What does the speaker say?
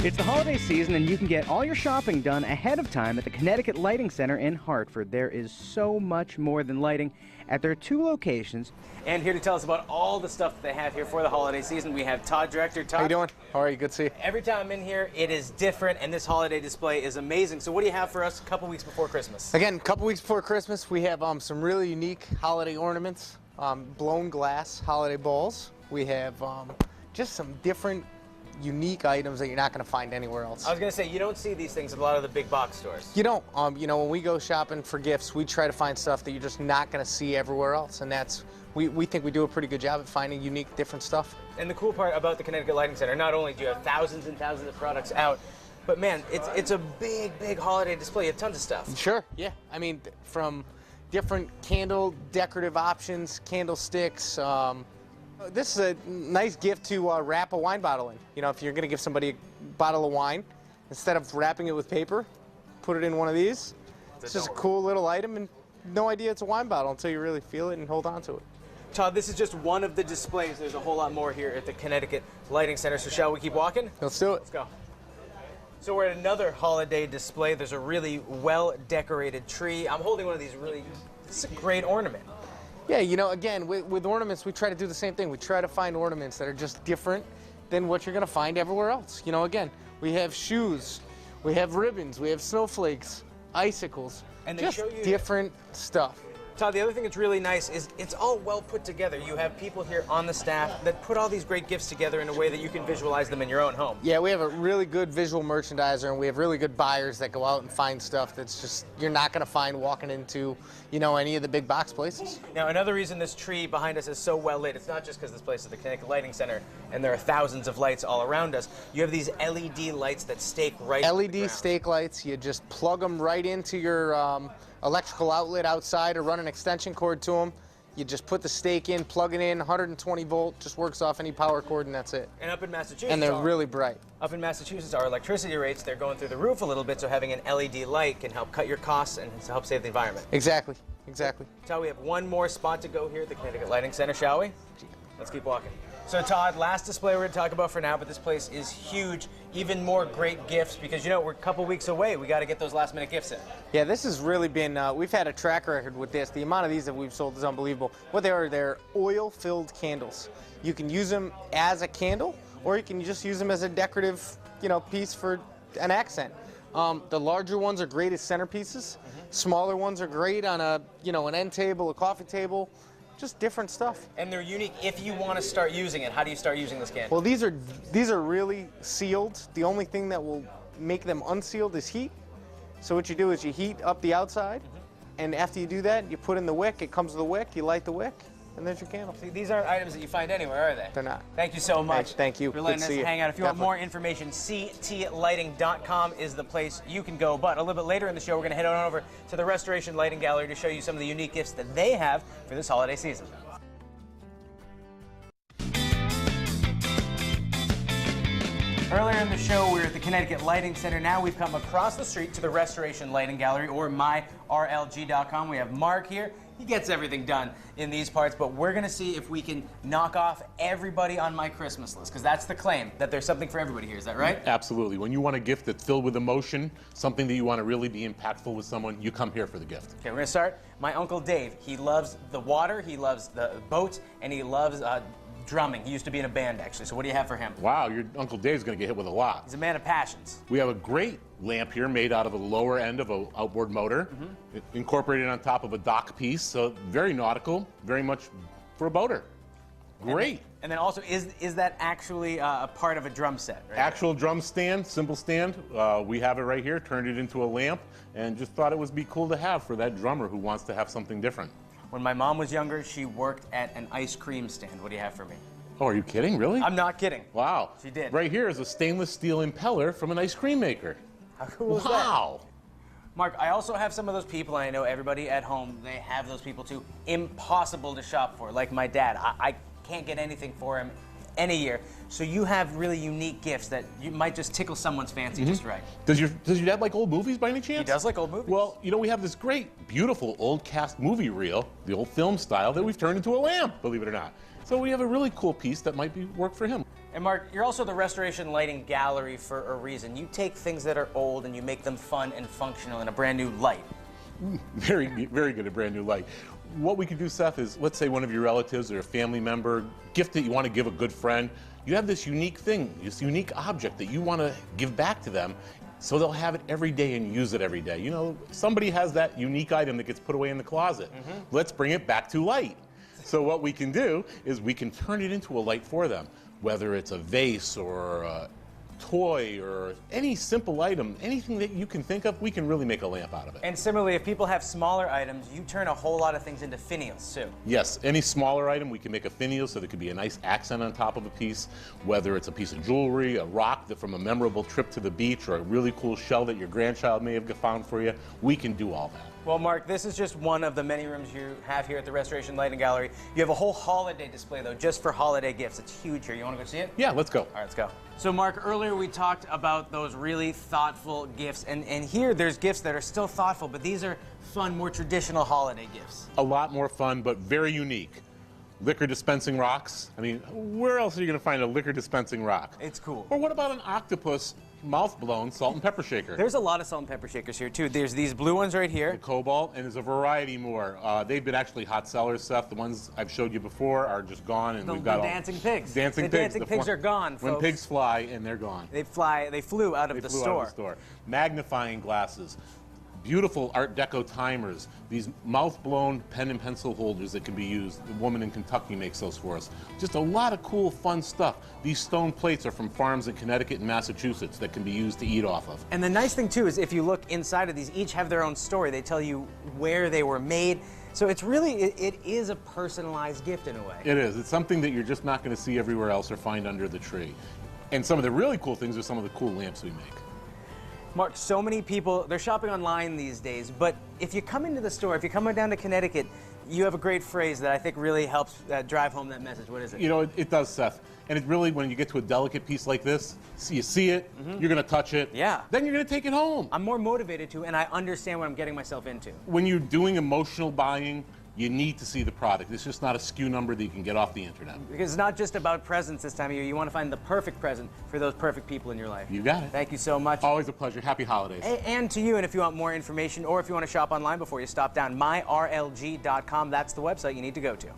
It's the holiday season, and you can get all your shopping done ahead of time at the Connecticut Lighting Center in Hartford. There is so much more than lighting at their 2 locations. And here to tell us about all the stuff that they have here for the holiday season, we have Todd, director. Todd, how you doing? How are you? Good to see you. Every time I'm in here, it is different, and this holiday display is amazing. So what do you have for us a couple weeks before Christmas? Again, a couple weeks before Christmas, we have some really unique holiday ornaments, blown glass holiday bowls. We have just some different unique items that you're not going to find anywhere else. I was going to say, you don't see these things at a lot of the big box stores. You don't. You know, when we go shopping for gifts, we try to find stuff that you're just not going to see everywhere else, and that's, we think we do a pretty good job at finding unique, different stuff. And the cool part about the Connecticut Lighting Center, not only do you have thousands and thousands of products out, but man, it's a big holiday display. You have tons of stuff. Sure, yeah. I mean, from different candle decorative options, candlesticks. This is a nice gift to wrap a wine bottle in. You know, if you're going to give somebody a bottle of wine, instead of wrapping it with paper, put it in one of these. It's just a cool little item, and no idea it's a wine bottle until you really feel it and hold on to it. Todd, this is just one of the displays. There's a whole lot more here at the Connecticut Lighting Center, so shall we keep walking? Let's do it. Let's go. So we're at another holiday display. There's a really well-decorated tree. I'm holding one of these it's a great ornament. Yeah, you know, again, with ornaments, we try to do the same thing. We try to find ornaments that are just different than what you're going to find everywhere else. You know, again, we have shoes, we have ribbons, we have snowflakes, icicles, and just different stuff. Todd, the other thing that's really nice is it's all well put together. You have people here on the staff that put all these great gifts together in a way that you can visualize them in your own home. Yeah, we have a really good visual merchandiser, and we have really good buyers that go out and find stuff that's just you're not going to find walking into, you know, any of the big box places. Now, another reason this tree behind us is so well lit, it's not just because this place is the Connecticut Lighting Center and there are thousands of lights all around us. You have these LED lights that stake right into the ground. LED stake lights, you just plug them right into your electrical outlet outside or run an extension cord to them. You just put the stake in, plug it in, 120 volt, just works off any power cord, and that's it. And up in Massachusetts, and they're really bright. Up in Massachusetts, our electricity rates, they're going through the roof a little bit, so having an LED light can help cut your costs and help save the environment. Exactly, exactly. So we have one more spot to go here at the Connecticut Lighting Center, shall we? Let's keep walking. So Todd, last display we're going to talk about for now, but this place is huge. Even more great gifts because, you know, we're a couple weeks away. We got to get those last minute gifts in. Yeah, this has really been, we've had a track record with this. The amount of these that we've sold is unbelievable. What they are, they're oil-filled candles. You can use them as a candle, or you can just use them as a decorative, you know, piece for an accent. The larger ones are great as centerpieces. Smaller ones are great on a, you know, an end table, a coffee table. Just different stuff. And they're unique if you want to start using it. How do you start using this candle? Well, these are really sealed. The only thing that will make them unsealed is heat. So what you do is you heat up the outside, and after you do that, you put in the wick. It comes with a wick. You light the wick, and there's your candle. See, these aren't items that you find anywhere, are they? They're not. Thank you so much. Thank you. For letting us hang out. If you want more information, ctlighting.com is the place you can go. But a little bit later in the show, we're going to head on over to the Restoration Lighting Gallery to show you some of the unique gifts that they have for this holiday season. Earlier in the show, we were at the Connecticut Lighting Center. Now we've come across the street to the Restoration Lighting Gallery, or myrlg.com. We have Mark here. He gets everything done in these parts, but we're going to see if we can knock off everybody on my Christmas list, because that's the claim, that there's something for everybody here. Is that right? Absolutely. When you want a gift that's filled with emotion, something that you want to really be impactful with someone, you come here for the gift. Okay, we're going to start. My Uncle Dave, he loves the water, he loves the boats, and he loves drumming. He used to be in a band, actually. So what do you have for him? Wow, your Uncle Dave's going to get hit with a lot. He's a man of passions. We have a great lamp here made out of the lower end of an outboard motor, incorporated on top of a dock piece, so very nautical, very much for a boater. Great. And then also, is that actually a part of a drum set? Right? Actual drum stand, cymbal stand. We have it right here, turned it into a lamp, and just thought it would be cool to have for that drummer who wants to have something different. When my mom was younger, she worked at an ice cream stand. What do you have for me? Oh, are you kidding? Really? I'm not kidding. Wow. She did. Right here is a stainless steel impeller from an ice cream maker. How cool is that? Wow. Mark, I also have some of those people, and I know everybody at home, they have those people too, impossible to shop for, like my dad. I can't get anything for him any year. So you have really unique gifts that you might just tickle someone's fancy just right. Does your dad like old movies by any chance? He does like old movies. Well, you know, we have this great, beautiful old cast movie reel, the old film style, that we've turned into a lamp, believe it or not. So we have a really cool piece that might work for him. And Mark, you're also the Restoration Lighting Gallery for a reason. You take things that are old and you make them fun and functional in a brand new light. Very, very good, a brand new light. What we could do, Seth, is let's say one of your relatives or a family member, gift that you want to give a good friend, you have this unique thing, this unique object that you want to give back to them, so they'll have it every day and use it every day. You know, somebody has that unique item that gets put away in the closet. Let's bring it back to light. So what we can do is we can turn it into a light for them, whether it's a vase or a toy or any simple item, anything that you can think of, we can really make a lamp out of it. And similarly, if people have smaller items, you turn a whole lot of things into finials too. Yes, any smaller item we can make a finial so there could be a nice accent on top of a piece, whether it's a piece of jewelry, a rock that from a memorable trip to the beach, or a really cool shell that your grandchild may have found for you, we can do all that. Well, Mark, this is just one of the many rooms you have here at the Restoration Lighting Gallery. You have a whole holiday display, though, just for holiday gifts. It's huge here. You want to go see it? Yeah, let's go. All right, let's go. So, Mark, earlier we talked about those really thoughtful gifts, and here there's gifts that are still thoughtful, but these are fun, more traditional holiday gifts. A lot more fun, but very unique. Liquor dispensing rocks. I mean, where else are you going to find a liquor dispensing rock? It's cool. Or what about an octopus mouth-blown salt and pepper shaker? There's a lot of salt and pepper shakers here, too. There's these blue ones right here. The cobalt, and there's a variety more. They've been actually hot sellers, Seth. The ones I've showed you before are just gone, and we've got the dancing pigs. Dancing pigs. Dancing pigs are gone, folks. When pigs fly, and they're gone. They flew out of the store. Out of the store. Magnifying glasses. Beautiful Art Deco timers, these mouth-blown pen and pencil holders that can be used. The woman in Kentucky makes those for us. Just a lot of cool, fun stuff. These stone plates are from farms in Connecticut and Massachusetts that can be used to eat off of. And the nice thing, too, is if you look inside of these, each have their own story. They tell you where they were made. So it's really, it is a personalized gift in a way. It is. It's something that you're just not going to see everywhere else or find under the tree. And some of the really cool things are some of the cool lamps we make. Mark, so many people, they're shopping online these days, but if you come into the store, if you come down to Connecticut, you have a great phrase that I think really helps drive home that message. What is it? You know, it does, Seth. And it really, when you get to a delicate piece like this, so you see it, you're going to touch it, Yeah. then you're going to take it home. I'm more motivated to, and I understand what I'm getting myself into. When you're doing emotional buying, you need to see the product. It's just not a SKU number that you can get off the internet. Because it's not just about presents this time of year. You want to find the perfect present for those perfect people in your life. You got it. Thank you so much. Always a pleasure. Happy holidays. And to you, and if you want more information or if you want to shop online before you stop down, myrlg.com. That's the website you need to go to.